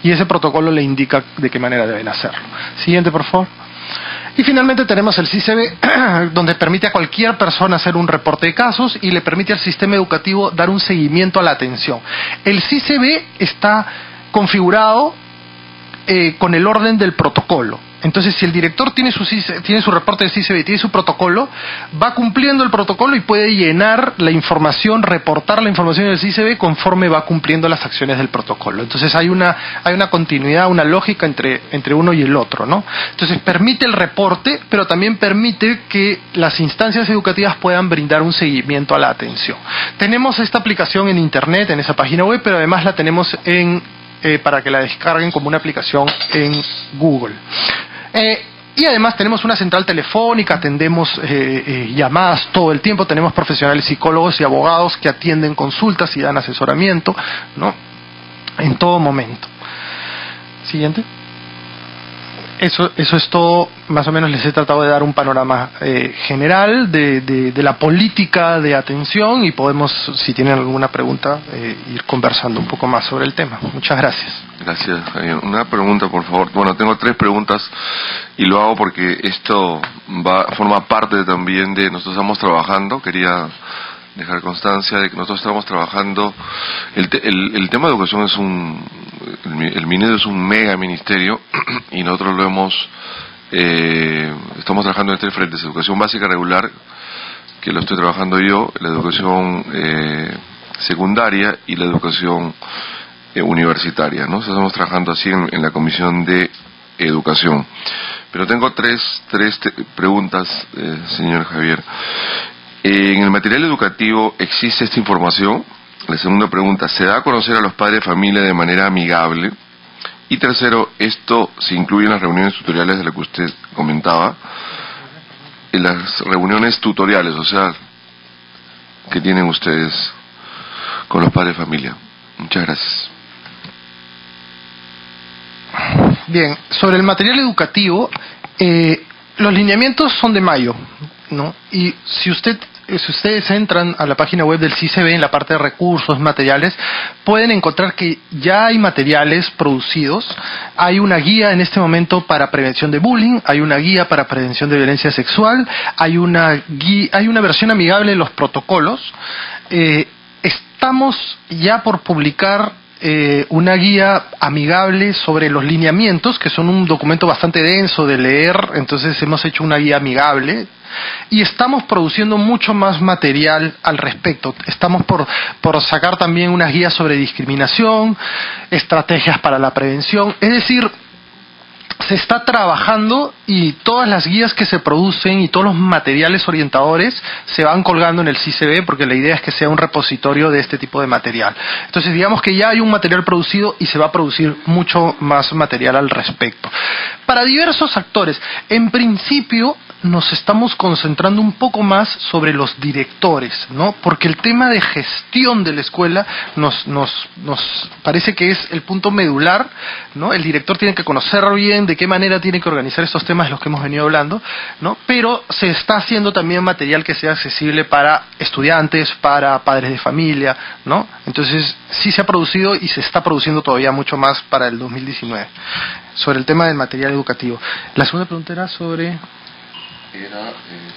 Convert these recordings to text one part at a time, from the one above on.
y ese protocolo le indica de qué manera deben hacerlo. Siguiente, por favor. Y finalmente tenemos el CICB, donde permite a cualquier persona hacer un reporte de casos y le permite al sistema educativo dar un seguimiento a la atención. El CICB está configurado con el orden del protocolo. Entonces, si el director tiene su reporte del CICB, tiene su protocolo, va cumpliendo el protocolo y puede llenar la información, reportar la información del CICB conforme va cumpliendo las acciones del protocolo. Entonces, hay una continuidad, una lógica entre uno y el otro, ¿no? Entonces, permite el reporte, pero también permite que las instancias educativas puedan brindar un seguimiento a la atención. Tenemos esta aplicación en internet, en esa página web, pero además la tenemos para que la descarguen como una aplicación en Google. Y además tenemos una central telefónica, atendemos llamadas todo el tiempo, tenemos profesionales psicólogos y abogados que atienden consultas y dan asesoramiento, ¿no? En todo momento. Siguiente. Eso es todo, más o menos les he tratado de dar un panorama general de la política de atención y podemos, si tienen alguna pregunta, ir conversando un poco más sobre el tema. Muchas gracias. Gracias, Javier. Una pregunta, por favor. Bueno, tengo 3 preguntas y lo hago porque esto forma parte también de nosotros estamos trabajando. Quería dejar constancia de que nosotros estamos trabajando. El tema de educación es el ministerio es un mega ministerio y nosotros estamos trabajando en 3 frentes: educación básica regular, que lo estoy trabajando yo, la educación secundaria y la educación universitaria, ¿no? Estamos trabajando así en la comisión de educación. Pero tengo tres preguntas, señor Javier. ¿En el material educativo existe esta información? La segunda pregunta, ¿se da a conocer a los padres de familia de manera amigable? Y tercero, ¿esto se incluye en las reuniones tutoriales de las que usted comentaba? En las reuniones tutoriales, o sea, que tienen ustedes con los padres de familia. Muchas gracias. Bien, sobre el material educativo, los lineamientos son de mayo, ¿no? Y si ustedes entran a la página web del CICB, en la parte de recursos, materiales, pueden encontrar que ya hay materiales producidos. Hay una guía en este momento para prevención de bullying, hay una guía para prevención de violencia sexual, hay una versión amigable de los protocolos. Estamos ya por publicar una guía amigable sobre los lineamientos, que son un documento bastante denso de leer, entonces hemos hecho una guía amigable. Y estamos produciendo mucho más material al respecto. Estamos por sacar también unas guías sobre discriminación, estrategias para la prevención. Es decir, se está trabajando y todas las guías que se producen y todos los materiales orientadores se van colgando en el CICB, porque la idea es que sea un repositorio de este tipo de material. Entonces, digamos que ya hay un material producido y se va a producir mucho más material al respecto. Para diversos actores, en principio nos estamos concentrando un poco más sobre los directores, ¿no? Porque el tema de gestión de la escuela nos parece que es el punto medular, ¿no? El director tiene que conocer bien de qué manera tiene que organizar estos temas de los que hemos venido hablando, ¿no? Pero se está haciendo también material que sea accesible para estudiantes, para padres de familia, ¿no? Entonces sí se ha producido y se está produciendo todavía mucho más para el 2019 sobre el tema del material educativo. La segunda pregunta era sobre...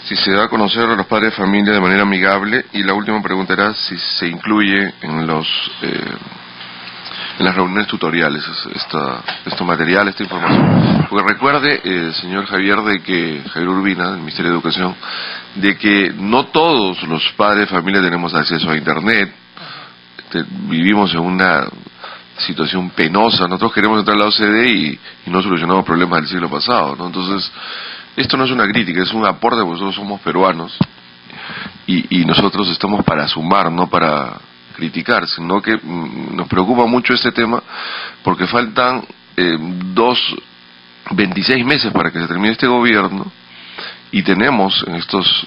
si se da a conocer a los padres de familia de manera amigable, y la última pregunta era si se incluye en las reuniones tutoriales este material, esta información. Porque recuerde, señor Javier, Javier Urbina, del Ministerio de Educación, de que no todos los padres de familia tenemos acceso a Internet. Vivimos en una situación penosa. Nosotros queremos entrar a la OCDE y no solucionamos problemas del siglo pasado, ¿no? Entonces, esto no es una crítica, es un aporte, porque nosotros somos peruanos y nosotros estamos para sumar, no para criticar, sino que nos preocupa mucho este tema porque faltan 26 meses para que se termine este gobierno y tenemos en estos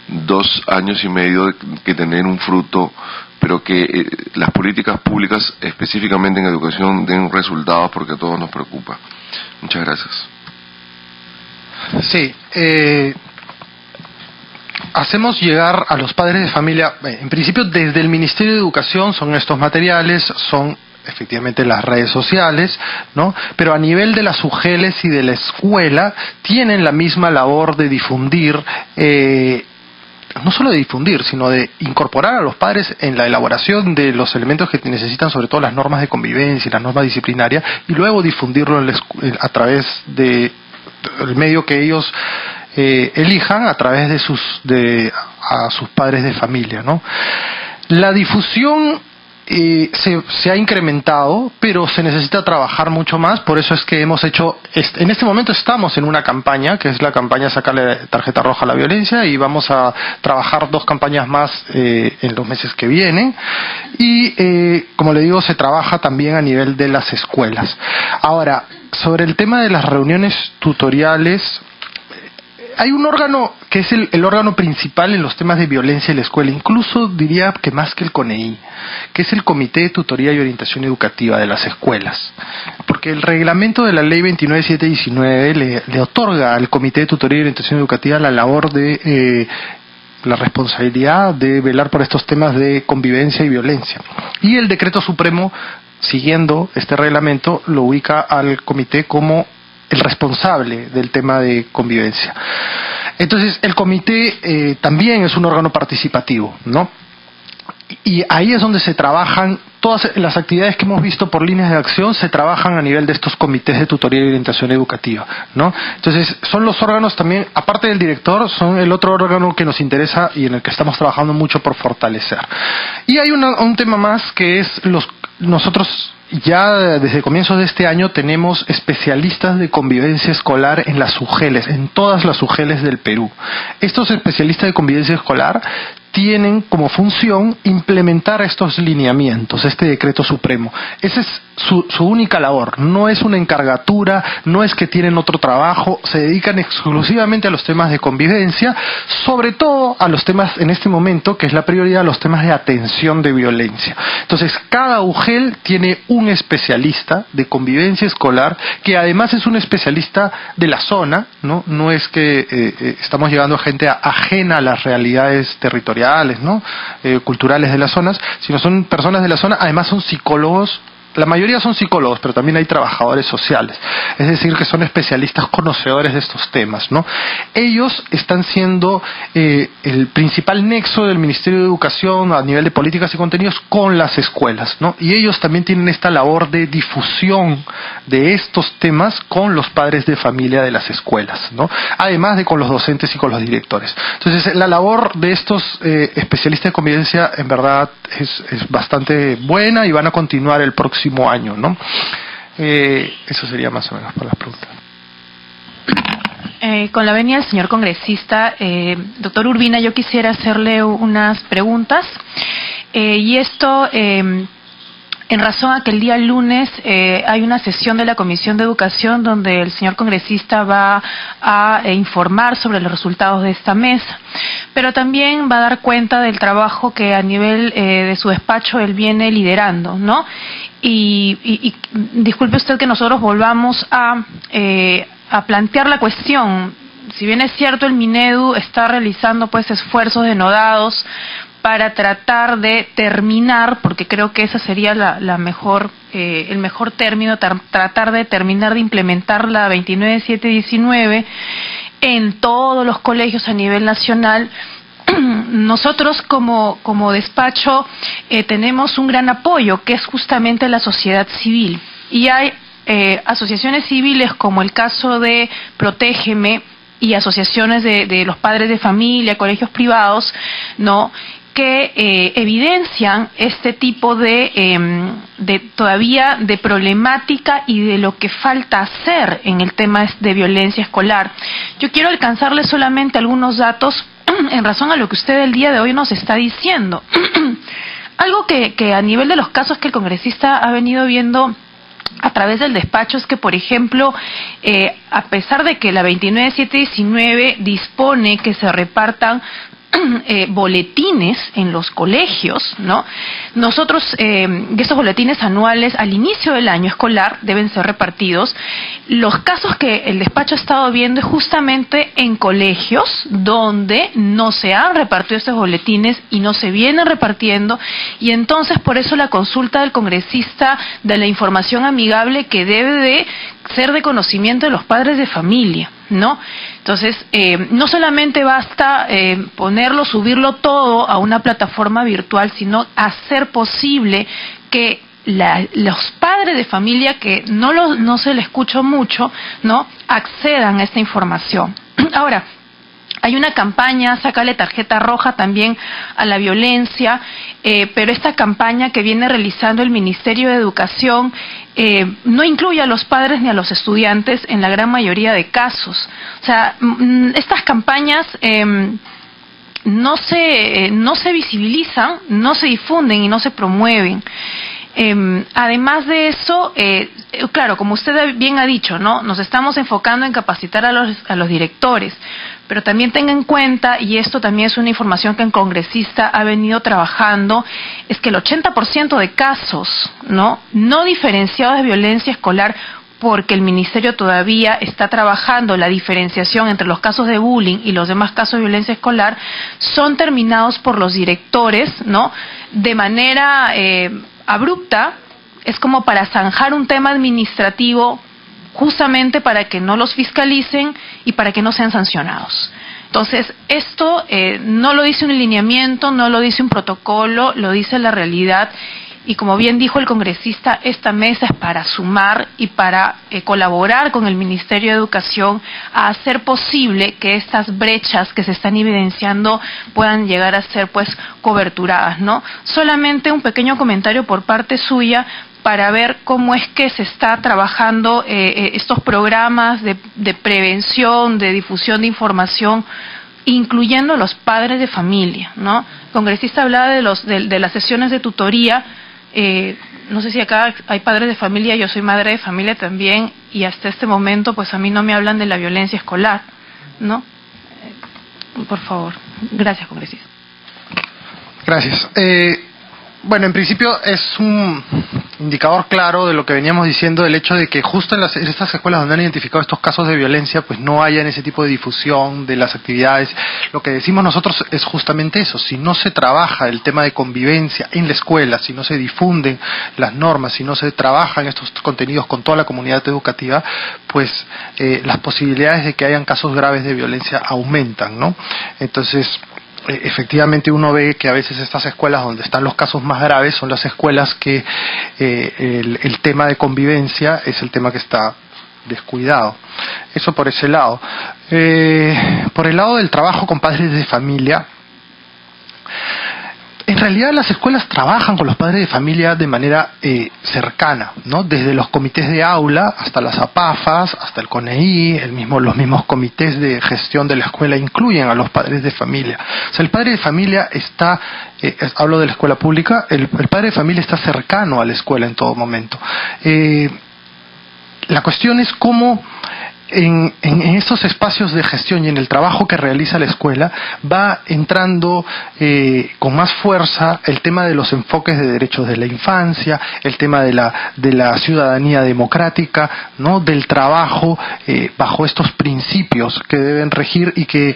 2 años y medio que tener un fruto, pero que las políticas públicas, específicamente en educación, den resultados, porque a todos nos preocupa. Muchas gracias. Sí, hacemos llegar a los padres de familia, en principio desde el Ministerio de Educación son estos materiales, son efectivamente las redes sociales, ¿no? Pero a nivel de las UGELs y de la escuela tienen la misma labor de difundir, no solo de difundir, sino de incorporar a los padres en la elaboración de los elementos que necesitan, sobre todo las normas de convivencia y las normas disciplinarias, y luego difundirlo a través de el medio que ellos elijan, a través de a sus padres de familia, ¿no? La difusión se ha incrementado, pero se necesita trabajar mucho más. Por eso es que hemos hecho, en este momento estamos en una campaña, que es la campaña Sacarle Tarjeta Roja a la Violencia, y vamos a trabajar 2 campañas más en los meses que vienen. Y como le digo, se trabaja también a nivel de las escuelas. Ahora, sobre el tema de las reuniones tutoriales, hay un órgano que es el órgano principal en los temas de violencia en la escuela, incluso diría que más que el CONEI, que es el Comité de Tutoría y Orientación Educativa de las escuelas. Porque el reglamento de la Ley 29.719 le otorga al Comité de Tutoría y Orientación Educativa la labor de la responsabilidad de velar por estos temas de convivencia y violencia. Y el Decreto Supremo, siguiendo este reglamento, lo ubica al comité como el responsable del tema de convivencia. Entonces, el comité también es un órgano participativo, ¿no? Y ahí es donde se trabajan todas las actividades que hemos visto por líneas de acción, se trabajan a nivel de estos comités de tutoría y orientación educativa, ¿no? Entonces, son los órganos también, aparte del director, son el otro órgano que nos interesa y en el que estamos trabajando mucho por fortalecer. Y hay un tema más que es nosotros ya desde comienzos de este año tenemos especialistas de convivencia escolar en las UGELs, en todas las UGELs del Perú. Estos especialistas de convivencia escolar tienen como función implementar estos lineamientos, este decreto supremo. Esa es su única labor, no es una encargatura, no es que tienen otro trabajo, se dedican exclusivamente a los temas de convivencia, sobre todo a los temas en este momento, que es la prioridad, los temas de atención de violencia. Entonces, cada UGEL tiene un especialista de convivencia escolar, que además es un especialista de la zona, ¿no? No es que estamos llevando a gente ajena a las realidades territoriales, ¿no? Culturales de las zonas, sino son personas de la zona, además son psicólogos. La mayoría son psicólogos, pero también hay trabajadores sociales, es decir, que son especialistas conocedores de estos temas, ¿no? Ellos están siendo el principal nexo del Ministerio de Educación a nivel de políticas y contenidos con las escuelas, ¿no? Y ellos también tienen esta labor de difusión de estos temas con los padres de familia de las escuelas, ¿no? Además de con los docentes y con los directores. Entonces, la labor de estos especialistas de convivencia en verdad es bastante buena y van a continuar el próximo año, ¿no? Eso sería más o menos para las preguntas. Con la venia del señor congresista, doctor Urbina, yo quisiera hacerle unas preguntas. Y esto en razón a que el día lunes hay una sesión de la Comisión de Educación donde el señor congresista va a informar sobre los resultados de esta mesa, pero también va a dar cuenta del trabajo que a nivel de su despacho él viene liderando, ¿no? Y disculpe usted que nosotros volvamos a plantear la cuestión. Si bien es cierto, el Minedu está realizando pues esfuerzos denodados para tratar de terminar, porque creo que esa sería el mejor término, tratar de terminar de implementar la 29.719 en todos los colegios a nivel nacional. Nosotros como despacho tenemos un gran apoyo, que es justamente la sociedad civil. Y hay asociaciones civiles como el caso de Protégeme y asociaciones de los padres de familia, colegios privados, ¿no?, que evidencian este tipo todavía de problemática y de lo que falta hacer en el tema de violencia escolar. Yo quiero alcanzarle solamente algunos datos en razón a lo que usted el día de hoy nos está diciendo. Algo que a nivel de los casos que el congresista ha venido viendo a través del despacho es que, por ejemplo, a pesar de que la 29.719 dispone que se repartan boletines en los colegios, ¿no? Nosotros, esos boletines anuales al inicio del año escolar deben ser repartidos. Los casos que el despacho ha estado viendo es justamente en colegios donde no se han repartido estos boletines y no se vienen repartiendo, y entonces por eso la consulta del congresista de la información amigable, que debe de ser de conocimiento de los padres de familia, ¿no? Entonces, no solamente basta ponerlo, subirlo todo a una plataforma virtual, sino hacer posible que los padres de familia, que no se les escucha mucho, ¿no?, accedan a esta información. Ahora, hay una campaña, sácale tarjeta roja también a la violencia, pero esta campaña que viene realizando el Ministerio de Educación no incluye a los padres ni a los estudiantes en la gran mayoría de casos. O sea, estas campañas no se visibilizan, no se difunden y no se promueven. Además de eso, claro, como usted bien ha dicho, ¿no?, nos estamos enfocando en capacitar a los directores, pero también tenga en cuenta, y esto también es una información que el congresista ha venido trabajando, es que el 80% de casos no diferenciados de violencia escolar, porque el Ministerio todavía está trabajando la diferenciación entre los casos de bullying y los demás casos de violencia escolar, son terminados por los directores, ¿no?, de manera abrupta. Es como para zanjar un tema administrativo, justamente para que no los fiscalicen y para que no sean sancionados. Entonces, esto no lo dice un lineamiento, no lo dice un protocolo, lo dice la realidad. Y como bien dijo el congresista, esta mesa es para sumar y para colaborar con el Ministerio de Educación a hacer posible que estas brechas que se están evidenciando puedan llegar a ser, pues, coberturadas, ¿no? Solamente un pequeño comentario por parte suya para ver cómo es que se está trabajando estos programas de prevención, de difusión de información, incluyendo a los padres de familia, ¿no? El congresista hablaba de las sesiones de tutoría. No sé si acá hay padres de familia, yo soy madre de familia también, y hasta este momento pues a mí no me hablan de la violencia escolar, ¿no? Por favor. Gracias, congresista. Gracias. Bueno, en principio es un indicador claro de lo que veníamos diciendo, del hecho de que justo en estas escuelas donde han identificado estos casos de violencia, pues no hayan ese tipo de difusión de las actividades. Lo que decimos nosotros es justamente eso: si no se trabaja el tema de convivencia en la escuela, si no se difunden las normas, si no se trabajan estos contenidos con toda la comunidad educativa, pues las posibilidades de que hayan casos graves de violencia aumentan, ¿no? Entonces, efectivamente uno ve que a veces estas escuelas donde están los casos más graves son las escuelas que el tema de convivencia es el tema que está descuidado. Eso por ese lado. Por el lado del trabajo con padres de familia, en realidad las escuelas trabajan con los padres de familia de manera cercana, ¿no? Desde los comités de aula hasta las APAFAS, hasta el CONEI, los mismos comités de gestión de la escuela incluyen a los padres de familia. O sea, el padre de familia está, hablo de la escuela pública, el padre de familia está cercano a la escuela en todo momento. La cuestión es cómo en estos espacios de gestión y en el trabajo que realiza la escuela va entrando con más fuerza el tema de los enfoques de derechos de la infancia, el tema de la ciudadanía democrática, ¿no?, del trabajo bajo estos principios que deben regir y que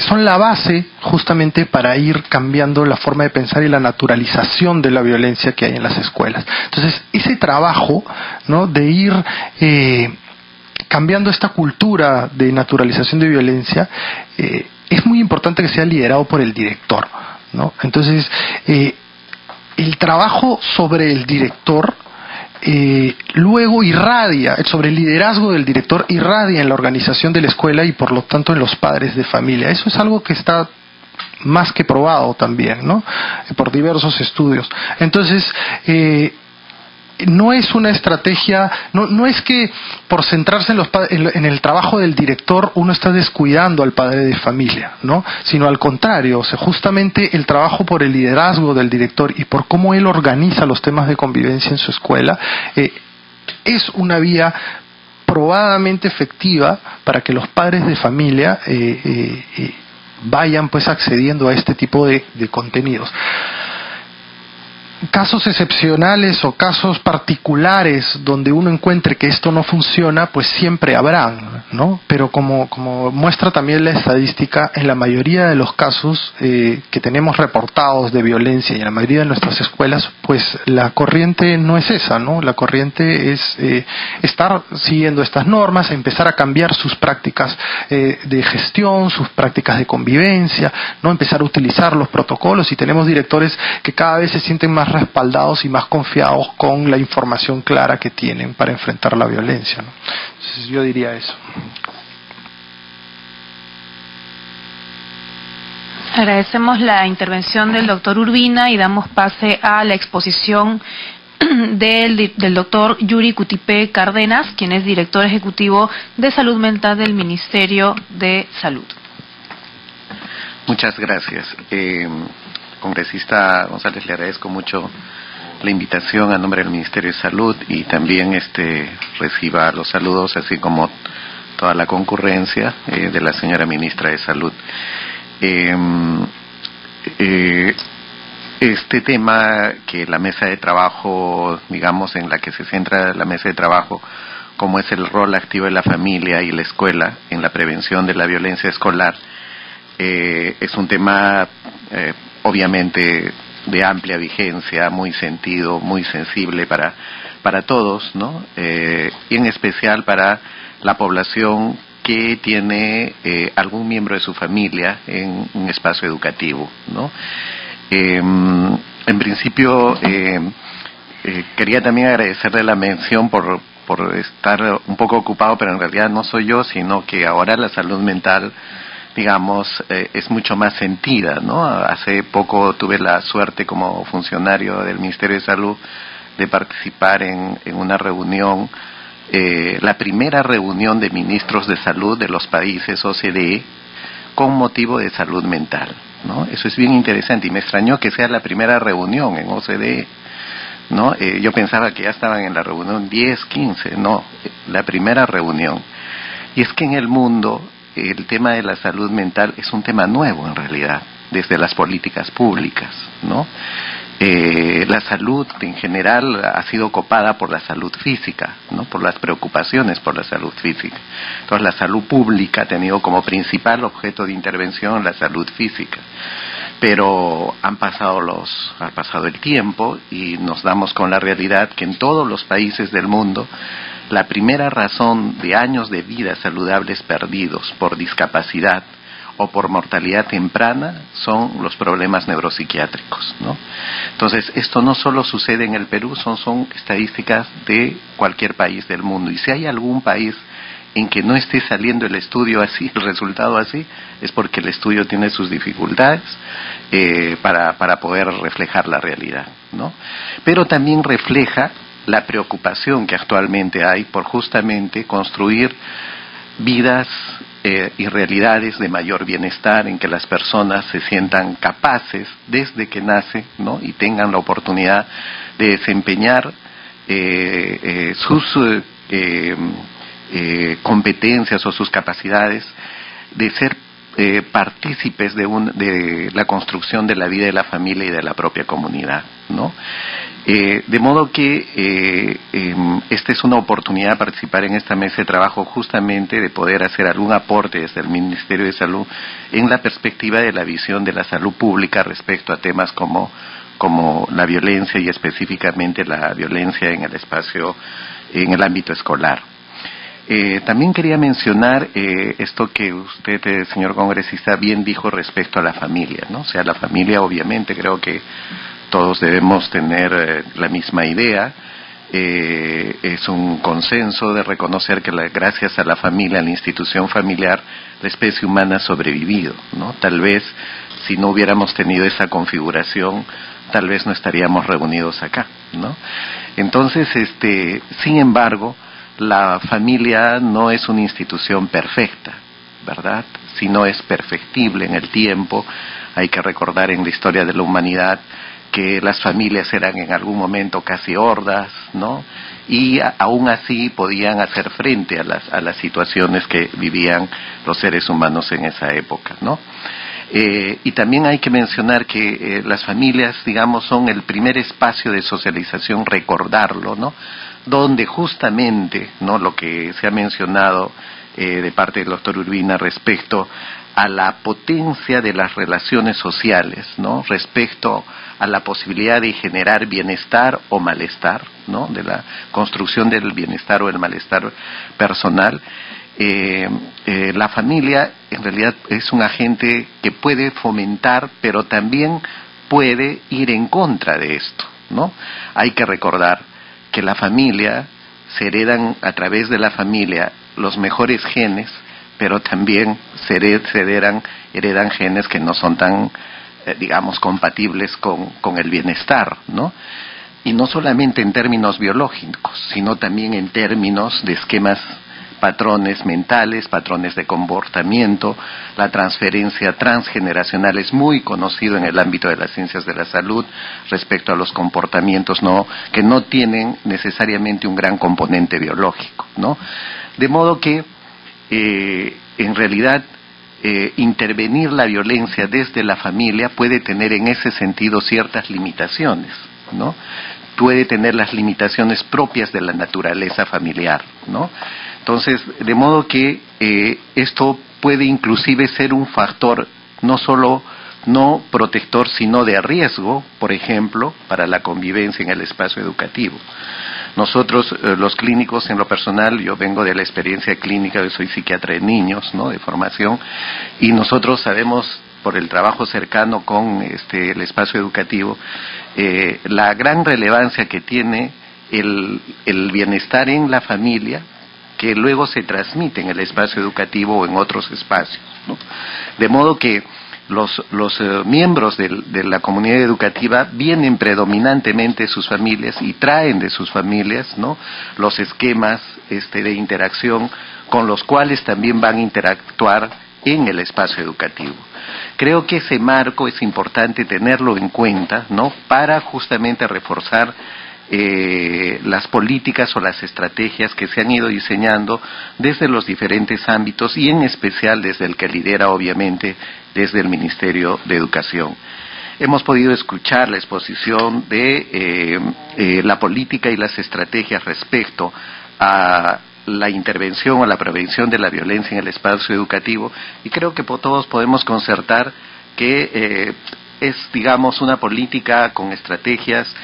son la base justamente para ir cambiando la forma de pensar y la naturalización de la violencia que hay en las escuelas. Entonces, ese trabajo, ¿no?, de ir cambiando esta cultura de naturalización de violencia, es muy importante que sea liderado por el director, ¿no? Entonces, el trabajo sobre el director luego irradia, sobre el liderazgo del director irradia en la organización de la escuela y por lo tanto en los padres de familia. Eso es algo que está más que probado también, ¿no?, por diversos estudios. Entonces, no es una estrategia, no es que por centrarse en el trabajo del director uno está descuidando al padre de familia, ¿no?, sino al contrario. O sea, justamente el trabajo por el liderazgo del director y por cómo él organiza los temas de convivencia en su escuela es una vía probadamente efectiva para que los padres de familia vayan pues accediendo a este tipo de contenidos. Casos excepcionales o casos particulares donde uno encuentre que esto no funciona, pues siempre habrán, ¿no? Pero como muestra también la estadística, en la mayoría de los casos que tenemos reportados de violencia y en la mayoría de nuestras escuelas, pues la corriente no es esa, ¿no? La corriente es estar siguiendo estas normas, empezar a cambiar sus prácticas de gestión, sus prácticas de convivencia, ¿no? Empezar a utilizar los protocolos, y tenemos directores que cada vez se sienten más respaldados y más confiados con la información clara que tienen para enfrentar la violencia, ¿no? Entonces yo diría eso. Agradecemos la intervención del doctor Urbina y damos pase a la exposición del doctor Yuri Cutipé Cárdenas, quien es director ejecutivo de Salud Mental del Ministerio de Salud. Muchas gracias. Congresista González, le agradezco mucho la invitación a nombre del Ministerio de Salud, y también reciba los saludos, así como toda la concurrencia de la señora ministra de Salud. Este tema que la mesa de trabajo, digamos, en la que se centra la mesa de trabajo, como es el rol activo de la familia y la escuela en la prevención de la violencia escolar, es un tema obviamente de amplia vigencia, muy sentido, muy sensible para todos, ¿no? Y en especial para la población que tiene algún miembro de su familia en un espacio educativo, ¿no? En principio, quería también agradecerle la mención por estar un poco ocupado, pero en realidad no soy yo, sino que ahora la salud mental, digamos, es mucho más sentida, ¿no? Hace poco tuve la suerte como funcionario del Ministerio de Salud de participar en una reunión, la primera reunión de ministros de salud de los países OCDE con motivo de salud mental, ¿no? Eso es bien interesante y me extrañó que sea la primera reunión en OCDE, ¿no? Yo pensaba que ya estaban en la reunión 10, 15, no, la primera reunión. Y es que en el mundo el tema de la salud mental es un tema nuevo en realidad, desde las políticas públicas, ¿no? La salud en general ha sido copada por la salud física, ¿no? Por las preocupaciones por la salud física. Entonces la salud pública ha tenido como principal objeto de intervención la salud física. Pero ha pasado el tiempo y nos damos con la realidad que en todos los países del mundo la primera razón de años de vida saludables perdidos por discapacidad o por mortalidad temprana son los problemas neuropsiquiátricos, ¿no? Entonces, esto no solo sucede en el Perú, son estadísticas de cualquier país del mundo. Y si hay algún país en que no esté saliendo el estudio así, el resultado así, es porque el estudio tiene sus dificultades para poder reflejar la realidad, ¿no? Pero también refleja la preocupación que actualmente hay por justamente construir vidas y realidades de mayor bienestar, en que las personas se sientan capaces desde que nacen, ¿no? Y tengan la oportunidad de desempeñar sus competencias o sus capacidades, de ser partícipes de la construcción de la vida de la familia y de la propia comunidad, ¿no? De modo que esta es una oportunidad de participar en esta mesa de trabajo, justamente de poder hacer algún aporte desde el Ministerio de Salud en la perspectiva de la visión de la salud pública respecto a temas como la violencia y específicamente la violencia en el espacio, en el ámbito escolar. También quería mencionar esto que usted, señor congresista, bien dijo respecto a la familia, ¿no? O sea, la familia, obviamente, creo que todos debemos tener la misma idea. Es un consenso de reconocer que gracias a la familia, a la institución familiar, la especie humana ha sobrevivido, ¿no? Tal vez si no hubiéramos tenido esa configuración, tal vez no estaríamos reunidos acá, ¿no? Entonces, sin embargo, la familia no es una institución perfecta, ¿verdad? Si no es perfectible en el tiempo. Hay que recordar en la historia de la humanidad que las familias eran en algún momento casi hordas, ¿no? Y aún así podían hacer frente a las situaciones que vivían los seres humanos en esa época, ¿no? Y también hay que mencionar que las familias, digamos, son el primer espacio de socialización, recordarlo, ¿no? Donde justamente, ¿no?, lo que se ha mencionado de parte del doctor Urbina respecto a la potencia de las relaciones sociales, ¿no?, respecto a la posibilidad de generar bienestar o malestar, ¿no?, de la construcción del bienestar o el malestar personal. La familia en realidad es un agente que puede fomentar, pero también puede ir en contra de esto, ¿no? Hay que recordar que la familia, se heredan a través de la familia los mejores genes, pero también se heredan genes que no son tan, digamos, compatibles con el bienestar, ¿no? Y no solamente en términos biológicos, sino también en términos de esquemas, patrones mentales, patrones de comportamiento. La transferencia transgeneracional es muy conocido en el ámbito de las ciencias de la salud respecto a los comportamientos que no tienen necesariamente un gran componente biológico, ¿no? De modo que en realidad intervenir la violencia desde la familia puede tener en ese sentido ciertas limitaciones, ¿no? Puede tener las limitaciones propias de la naturaleza familiar, ¿no? Entonces, de modo que esto puede inclusive ser un factor no solo no protector, sino de riesgo, por ejemplo, para la convivencia en el espacio educativo. Nosotros, los clínicos, en lo personal, yo vengo de la experiencia clínica, yo soy psiquiatra de niños, ¿no?, de formación, y nosotros sabemos, por el trabajo cercano con el espacio educativo, la gran relevancia que tiene el bienestar en la familia, que luego se transmite en el espacio educativo o en otros espacios, ¿no? De modo que los miembros de la comunidad educativa vienen predominantemente de sus familias y traen de sus familias, ¿no?, los esquemas de interacción con los cuales también van a interactuar en el espacio educativo. Creo que ese marco es importante tenerlo en cuenta, ¿no?, para justamente reforzar las políticas o las estrategias que se han ido diseñando desde los diferentes ámbitos y en especial desde el que lidera, obviamente, desde el Ministerio de Educación. Hemos podido escuchar la exposición de la política y las estrategias respecto a la intervención o la prevención de la violencia en el espacio educativo, y creo que todos podemos concertar que es, digamos, una política con estrategias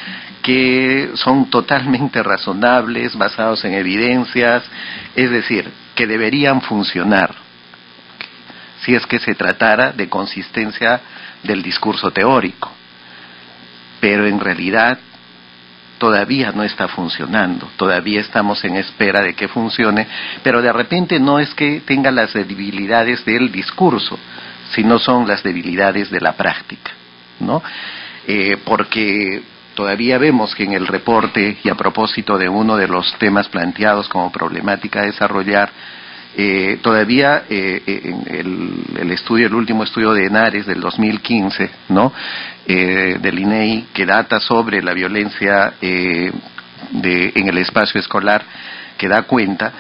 que son totalmente razonables, basados en evidencias, es decir, que deberían funcionar si es que se tratara de consistencia del discurso teórico, pero en realidad todavía no está funcionando, todavía estamos en espera de que funcione, pero de repente no es que tenga las debilidades del discurso, sino son las debilidades de la práctica, ¿no? Porque todavía vemos que en el reporte, y a propósito de uno de los temas planteados como problemática a desarrollar, todavía en el último estudio de Henares del 2015, ¿no?, del INEI, que data sobre la violencia en el espacio escolar, que da cuenta,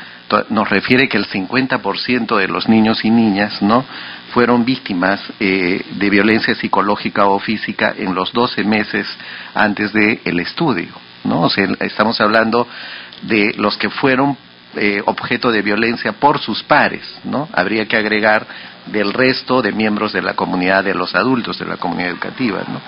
nos refiere que el 50% de los niños y niñas, ¿no?, fueron víctimas de violencia psicológica o física en los 12 meses antes del estudio, ¿no? O sea, estamos hablando de los que fueron objeto de violencia por sus pares, ¿no? Habría que agregar del resto de miembros de la comunidad, de los adultos de la comunidad educativa, ¿no?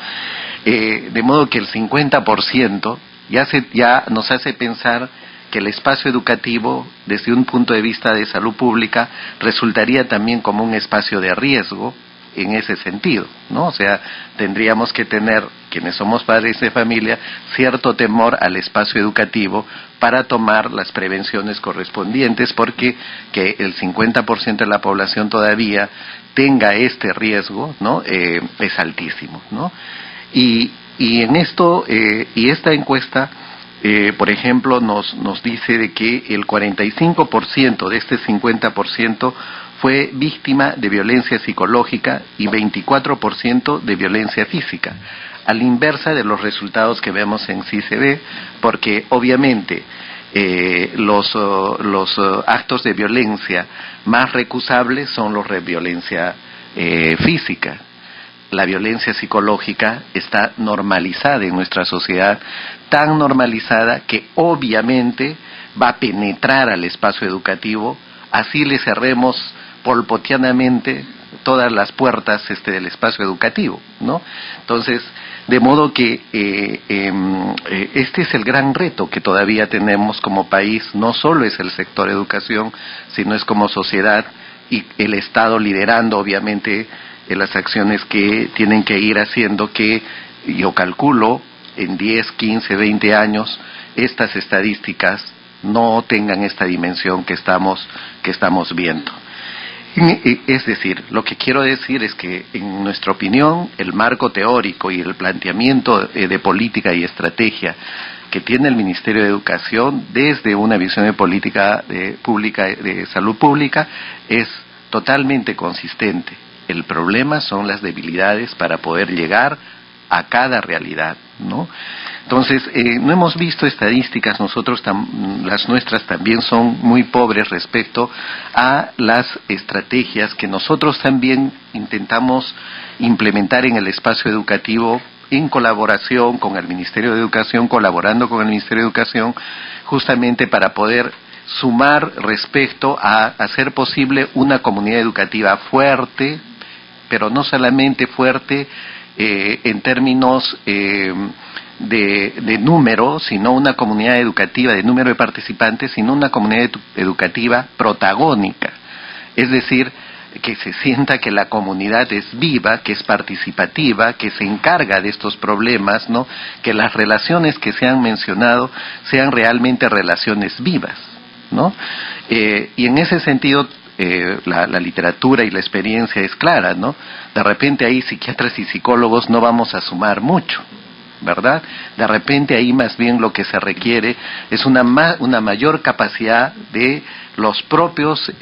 De modo que el 50% ya nos hace pensar que el espacio educativo, desde un punto de vista de salud pública, resultaría también como un espacio de riesgo en ese sentido, ¿no? O sea, tendríamos que tener, quienes somos padres de familia, cierto temor al espacio educativo para tomar las prevenciones correspondientes, porque que el 50% de la población todavía tenga este riesgo, ¿no?, es altísimo, ¿no? Y en esto, y esta encuesta, por ejemplo, nos dice de que el 45% de este 50% fue víctima de violencia psicológica y 24% de violencia física, a la inversa de los resultados que vemos en CICB, porque obviamente los actos de violencia más recusables son los de violencia física, la violencia psicológica está normalizada en nuestra sociedad, tan normalizada que obviamente va a penetrar al espacio educativo, así le cerremos polpotianamente todas las puertas del espacio educativo, ¿no? Entonces, de modo que este es el gran reto que todavía tenemos como país, no solo es el sector educación, sino es como sociedad y el Estado liderando obviamente las acciones que tienen que ir haciendo que yo calculo en 10, 15, 20 años estas estadísticas no tengan esta dimensión que estamos viendo. Es decir, lo que quiero decir es que, en nuestra opinión, el marco teórico y el planteamiento de política y estrategia que tiene el Ministerio de Educación desde una visión de política pública de salud pública es totalmente consistente. El problema son las debilidades para poder llegar a cada realidad, ¿no? Entonces, no hemos visto estadísticas, las nuestras también son muy pobres respecto a las estrategias que nosotros también intentamos implementar en el espacio educativo en colaboración con el Ministerio de Educación, colaborando con el Ministerio de Educación, justamente para poder sumar respecto a hacer posible una comunidad educativa fuerte, pero no solamente fuerte en términos de número, sino una comunidad educativa, de número de participantes, sino una comunidad educativa protagónica. Es decir, que se sienta que la comunidad es viva, que es participativa, que se encarga de estos problemas, ¿no? Que las relaciones que se han mencionado sean realmente relaciones vivas, ¿no? Y en ese sentido, la literatura y la experiencia es clara, ¿no? De repente ahí psiquiatras y psicólogos no vamos a sumar mucho, ¿verdad? De repente ahí más bien lo que se requiere es una mayor capacidad de los propios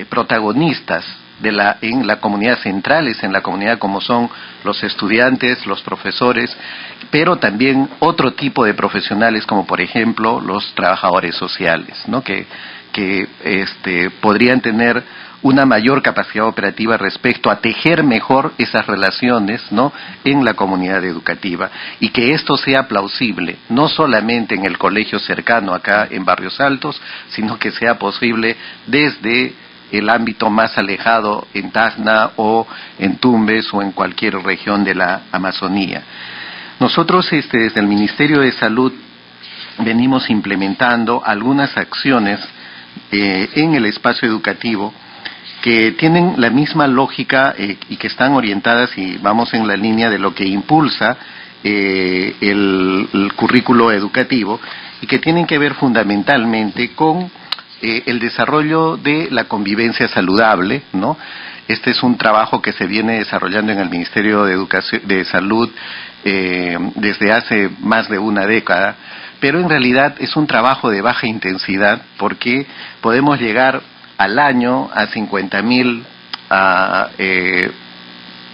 protagonistas en la comunidad centrales, en la comunidad como son los estudiantes, los profesores, pero también otro tipo de profesionales como por ejemplo los trabajadores sociales, ¿no? Que podrían tener una mayor capacidad operativa respecto a tejer mejor esas relaciones, ¿no? En la comunidad educativa, y que esto sea plausible, no solamente en el colegio cercano acá en Barrios Altos, sino que sea posible desde el ámbito más alejado en Tacna o en Tumbes o en cualquier región de la Amazonía. Nosotros desde el Ministerio de Salud venimos implementando algunas acciones en el espacio educativo que tienen la misma lógica y que están orientadas, y vamos en la línea de lo que impulsa el currículo educativo, y que tienen que ver fundamentalmente con el desarrollo de la convivencia saludable, ¿no? Este es un trabajo que se viene desarrollando en el Ministerio de Salud desde hace más de una década, pero en realidad es un trabajo de baja intensidad porque podemos llegar al año a 50,000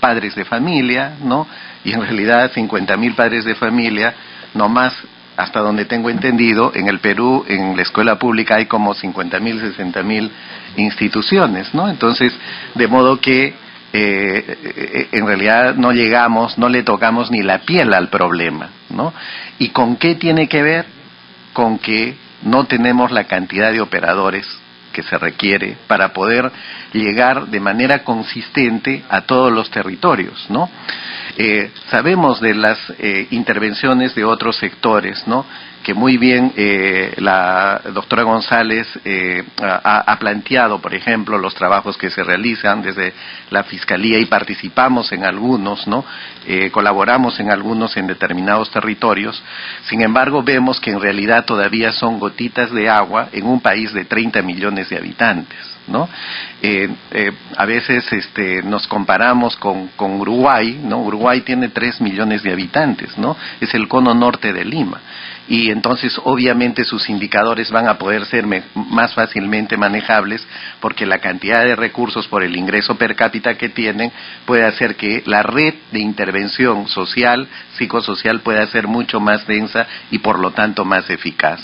padres de familia, ¿no? Y en realidad 50,000 padres de familia, no más, hasta donde tengo entendido, en el Perú, en la escuela pública hay como 50,000, 60,000 instituciones, ¿no? Entonces, de modo que en realidad no llegamos, no le tocamos ni la piel al problema, ¿no? ¿Y con qué tiene que ver? Con que no tenemos la cantidad de operadores que se requiere para poder llegar de manera consistente a todos los territorios, ¿no? Sabemos de las intervenciones de otros sectores, ¿no? Que muy bien la doctora González ha planteado, por ejemplo, los trabajos que se realizan desde la Fiscalía, y participamos en algunos, ¿no? Colaboramos en algunos en determinados territorios. Sin embargo, vemos que en realidad todavía son gotitas de agua en un país de 30 millones de habitantes, ¿no? A veces nos comparamos con Uruguay, ¿no? Uruguay tiene 3 millones de habitantes, ¿no? Es el cono norte de Lima. Y entonces obviamente sus indicadores van a poder ser más fácilmente manejables, porque la cantidad de recursos por el ingreso per cápita que tienen puede hacer que la red de intervención social, psicosocial, pueda ser mucho más densa y por lo tanto más eficaz.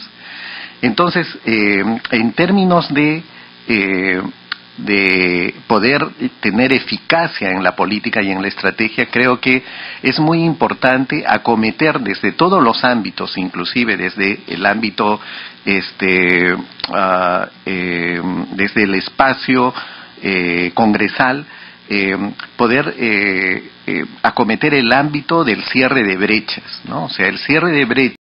Entonces, en términos de de poder tener eficacia en la política y en la estrategia, creo que es muy importante acometer desde todos los ámbitos, inclusive desde el ámbito, desde el espacio congresal, poder acometer el ámbito del cierre de brechas, ¿no? O sea, el cierre de brechas